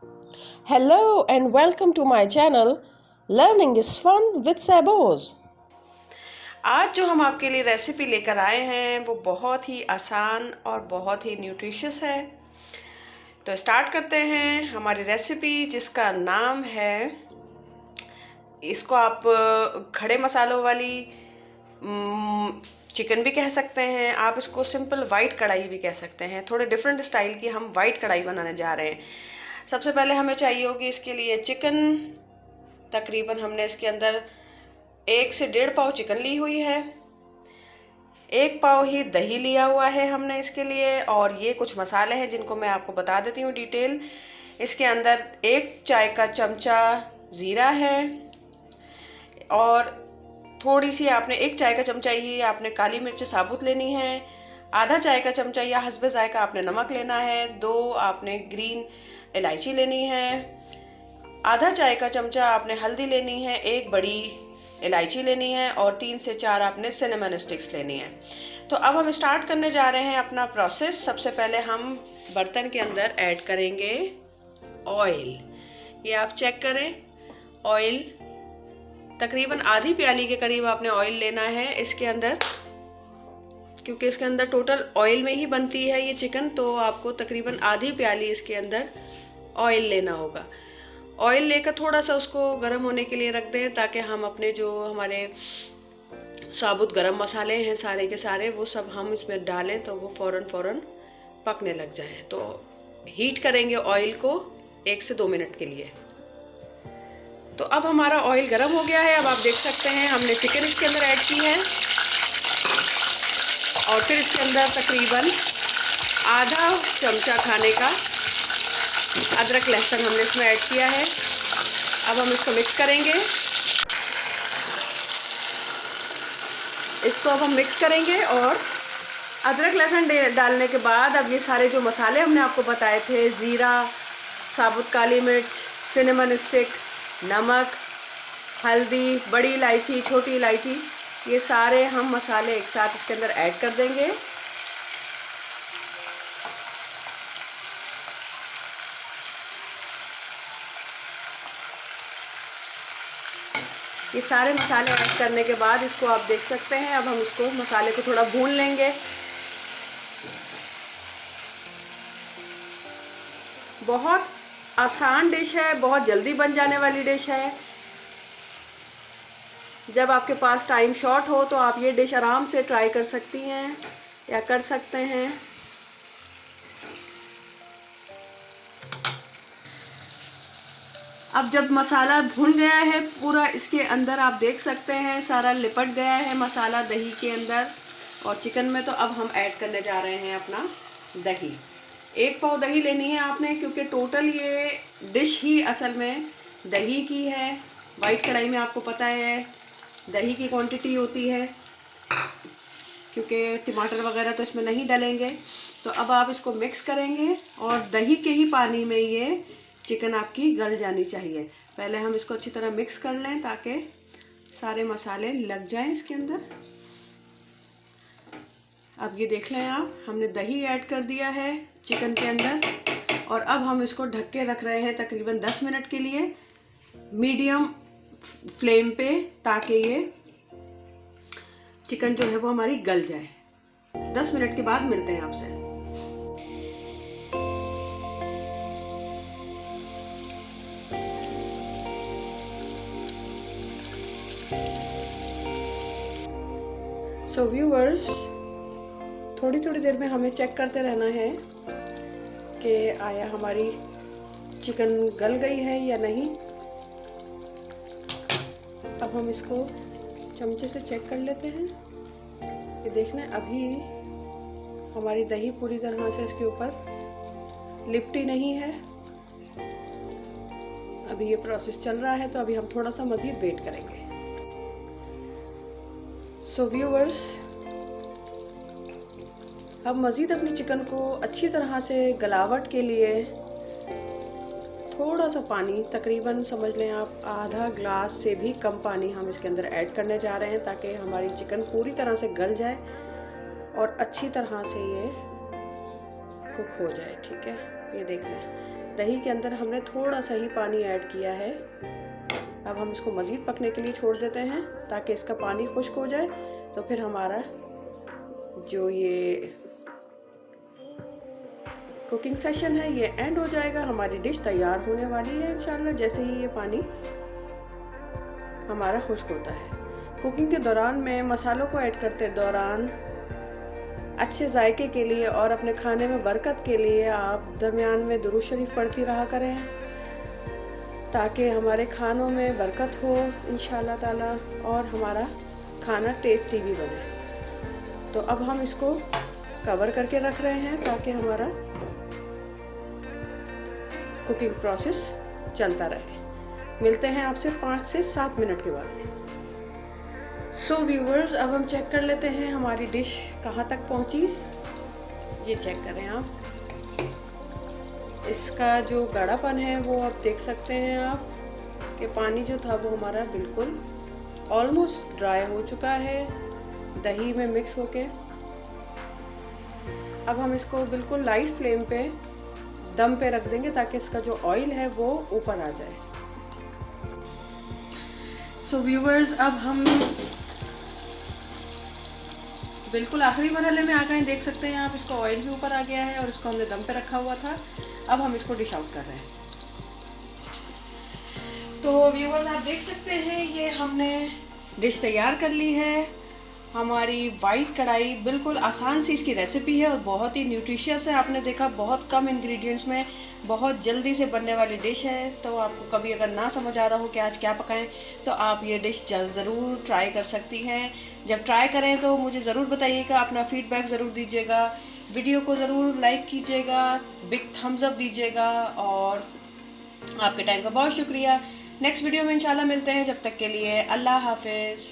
Hello and welcome to my channel Learning is Fun with Saboz। आज जो हम आपके लिए रेसिपी लेकर आए हैं वो बहुत ही आसान और बहुत ही न्यूट्रिशियस है। तो स्टार्ट करते हैं हमारी रेसिपी जिसका नाम है, इसको आप खड़े मसालों वाली चिकन भी कह सकते हैं, आप इसको सिंपल वाइट कढ़ाई भी कह सकते हैं। थोड़े डिफरेंट स्टाइल की हम वाइट कढ़ाई बनाने जा रहे हैं। सबसे पहले हमें चाहिए होगी इसके लिए चिकन। तकरीबन हमने इसके अंदर 1 से 1.5 पाव चिकन ली हुई है। 1 पाव ही दही लिया हुआ है हमने इसके लिए। और ये कुछ मसाले हैं जिनको मैं आपको बता देती हूँ डिटेल। इसके अंदर 1 चाय का चमचा ज़ीरा है और थोड़ी सी आपने 1 चाय का चमचा ही आपने काली मिर्च साबुत लेनी है। आधा चाय का चमचा या हस्बे जायका आपने नमक लेना है। 2 आपने ग्रीन इलायची लेनी है। आधा चाय का चमचा आपने हल्दी लेनी है। 1 बड़ी इलायची लेनी है और 3 से 4 आपने सिनेमन स्टिक्स लेनी है। तो अब हम स्टार्ट करने जा रहे हैं अपना प्रोसेस। सबसे पहले हम बर्तन के अंदर ऐड करेंगे ऑयल। ये आप चेक करें, ऑयल तकरीबन आधी प्याली के करीब आपने ऑयल लेना है इसके अंदर, क्योंकि इसके अंदर टोटल ऑयल में ही बनती है ये चिकन। तो आपको तकरीबन आधी प्याली इसके अंदर ऑयल लेना होगा। ऑयल लेकर थोड़ा सा उसको गर्म होने के लिए रख दें ताकि हम अपने जो हमारे साबुत गरम मसाले हैं सारे के सारे वो सब हम इसमें डालें तो वो फ़ौरन पकने लग जाए। तो हीट करेंगे ऑयल को 1 से 2 मिनट के लिए। तो अब हमारा ऑयल गर्म हो गया है। अब आप देख सकते हैं हमने चिकन इसके अंदर ऐड की है और फिर इसके अंदर तकरीबन आधा चमचा खाने का अदरक लहसुन हमने इसमें ऐड किया है। अब हम इसको मिक्स करेंगे। इसको अब हम मिक्स करेंगे और अदरक लहसुन डालने के बाद अब ये सारे जो मसाले हमने आपको बताए थे, ज़ीरा, साबुत काली मिर्च, सिनेमन स्टिक, नमक, हल्दी, बड़ी इलायची, छोटी इलायची, ये सारे हम मसाले एक साथ इसके अंदर ऐड कर देंगे। ये सारे मसाले ऐड करने के बाद इसको आप देख सकते हैं अब हम इसको मसाले को थोड़ा भून लेंगे। बहुत आसान डिश है, बहुत जल्दी बन जाने वाली डिश है। जब आपके पास टाइम शॉर्ट हो तो आप ये डिश आराम से ट्राई कर सकती हैं या कर सकते हैं। अब जब मसाला भुन गया है पूरा, इसके अंदर आप देख सकते हैं सारा लिपट गया है मसाला दही के अंदर और चिकन में। तो अब हम ऐड करने जा रहे हैं अपना दही। 1 पाव दही लेनी है आपने, क्योंकि टोटल ये डिश ही असल में दही की है। वाइट कढ़ाई में आपको पता है दही की क्वांटिटी होती है, क्योंकि टमाटर वगैरह तो इसमें नहीं डलेंगे। तो अब आप इसको मिक्स करेंगे और दही के ही पानी में ये चिकन आपकी गल जानी चाहिए। पहले हम इसको अच्छी तरह मिक्स कर लें ताकि सारे मसाले लग जाएं इसके अंदर। अब ये देख लें आप, हमने दही ऐड कर दिया है चिकन के अंदर और अब हम इसको ढक के रख रहे हैं तकरीबन 10 मिनट के लिए मीडियम फ्लेम पे, ताकि ये चिकन जो है वो हमारी गल जाए। 10 मिनट के बाद मिलते हैं आपसे। सो व्यूअर्स, थोड़ी थोड़ी देर में हमें चेक करते रहना है कि आया हमारी चिकन गल गई है या नहीं। अब हम इसको चमचे से चेक कर लेते हैं। ये देखना, अभी हमारी दही पूरी तरह से इसके ऊपर लिपटी नहीं है। अभी ये प्रोसेस चल रहा है तो अभी हम थोड़ा सा मज़ीद वेट करेंगे। सो व्यूअर्स, अब मज़ीद अपनी चिकन को अच्छी तरह से गलावट के लिए थोड़ा सा पानी, तकरीबन समझ लें आप आधा ग्लास से भी कम पानी हम इसके अंदर ऐड करने जा रहे हैं ताकि हमारी चिकन पूरी तरह से गल जाए और अच्छी तरह से ये कुक हो जाए। ठीक है, ये देख लें दही के अंदर हमने थोड़ा सा ही पानी ऐड किया है। अब हम इसको मज़ीद पकने के लिए छोड़ देते हैं ताकि इसका पानी खुश्क हो जाए। तो फिर हमारा जो ये कुकिंग सेशन है ये एंड हो जाएगा। हमारी डिश तैयार होने वाली है इंशाल्लाह, जैसे ही ये पानी हमारा खुश्क होता है। कुकिंग के दौरान में मसालों को ऐड करते दौरान अच्छे जायके के लिए और अपने खाने में बरकत के लिए आप दरमियान में दुरूद शरीफ पढ़ती रहा करें ताकि हमारे खानों में बरकत हो इंशाल्लाह ताला और हमारा खाना टेस्टी भी बने। तो अब हम इसको कवर करके रख रहे हैं ताकि हमारा कुकिंग प्रोसेस चलता रहे। मिलते हैं आपसे 5 से 7 मिनट के बाद। सो व्यूवर्स, अब हम चेक कर लेते हैं हमारी डिश कहाँ तक पहुँची। ये चेक करें आप, इसका जो गाढ़ापन है वो आप देख सकते हैं आप कि पानी जो था वो हमारा बिल्कुल ऑलमोस्ट ड्राई हो चुका है दही में मिक्स होके। अब हम इसको बिल्कुल लाइट फ्लेम पे दम पे रख देंगे ताकि इसका जो ऑयल है वो ऊपर आ जाए। सो व्यूवर्स, अब हम बिल्कुल आखिरी मरहले में आ गए। देख सकते हैं आप, इसको ऑयल भी ऊपर आ गया है और इसको हमने दम पे रखा हुआ था। अब हम इसको डिश आउट कर रहे हैं। तो व्यूवर्स, आप देख सकते हैं ये हमने डिश तैयार कर ली है। हमारी वाइट कढ़ाई बिल्कुल आसान सी इसकी रेसिपी है और बहुत ही न्यूट्रिशियस है। आपने देखा बहुत कम इंग्रेडिएंट्स में बहुत जल्दी से बनने वाली डिश है। तो आपको कभी अगर ना समझ आ रहा हो कि आज क्या पकाएं तो आप ये डिश ज़रूर ट्राई कर सकती हैं। जब ट्राई करें तो मुझे ज़रूर बताइएगा, अपना फीडबैक ज़रूर दीजिएगा, वीडियो को ज़रूर लाइक कीजिएगा, बिग थम्स अप दीजिएगा और आपके टाइम का बहुत शुक्रिया। नेक्स्ट वीडियो में इंशाल्लाह मिलते हैं। जब तक के लिए अल्लाह हाफिज़।